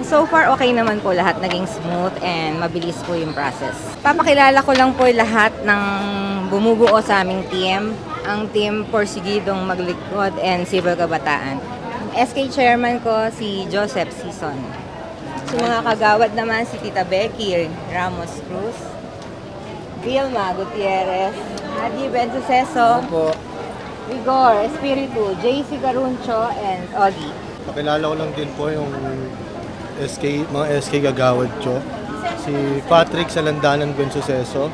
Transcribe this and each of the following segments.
So far, okay naman po lahat. Naging smooth and mabilis po yung process. Papakilala ko lang po lahat ng bumubuo sa aming team. Ang team Porsigidong Maglikod and Civil Kabataan. SK Chairman ko si Joseph Sison. Sa mga kagawad naman si Tita Becky Ramos Cruz, Vilma Gutierrez, Hadi Bensuceso, Rigor Espiritu, JC Garuncho, and Ogie. Pakilala ko lang din po yung mga SK Gagawad ko. Si Patrick Salandanan Bensuceso,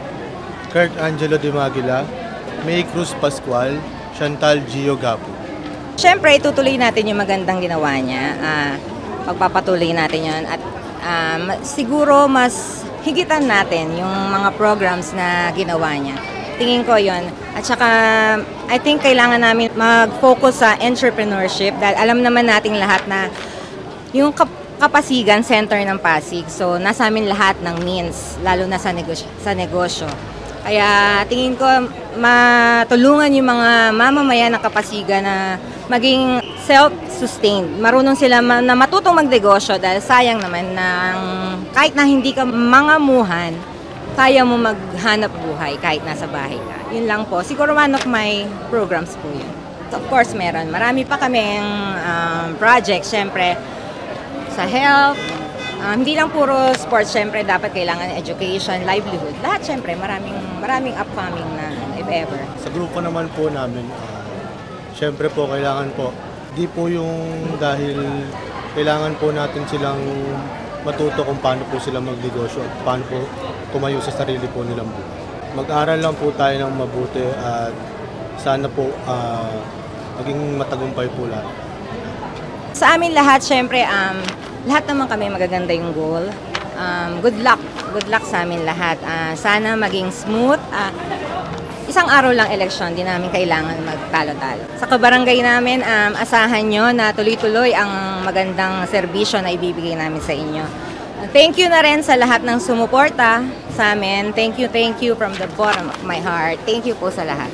Kurt Angelo de Magila, May Cruz Pascual, Chantal Gio Gapo. Siyempre, itutuloy natin yung magandang ginawa niya. Pagpapatuloy natin yun. At siguro mas higitan natin yung mga programs na ginawa niya. Tingin ko yon. At saka, I think kailangan namin mag-focus sa entrepreneurship dahil alam naman nating lahat na yung Kapasigan, center ng Pasig. So, nasa amin lahat ng means, lalo na sa negosyo. Kaya tingin ko matulungan yung mga mamamayan ng Kapasigan na maging self-sustained. Marunong sila na matutong magnegosyo dahil sayang naman na kahit na hindi ka mangamuhan, kaya mo maghanap buhay kahit nasa bahay ka. Yun lang po. Siguro one of my programs po yun. So, of course, meron. Marami pa kaming projects, syempre, sa health. Hindi lang puro sports, syempre, dapat kailangan education, livelihood. Lahat, syempre, maraming upcoming na, if ever. Sa grupo naman po namin, syempre po, kailangan po, di po yung dahil kailangan po natin silang matuto kung paano po sila magnegosyo at paano po tumayo sa sarili po nilang buhay. Mag-aral lang po tayo ng mabuti at sana po maging matagumpay po lahat. Sa amin lahat, syempre, lahat naman kami magaganda yung goal. Good luck. Good luck sa amin lahat. Sana maging smooth. Isang araw lang eleksyon, di namin kailangan magtalo-talo. Sa kabarangay namin, asahan nyo na tuloy-tuloy ang magandang serbisyo na ibibigay namin sa inyo. Thank you na rin sa lahat ng sumuporta sa amin. Thank you from the bottom of my heart. Thank you po sa lahat.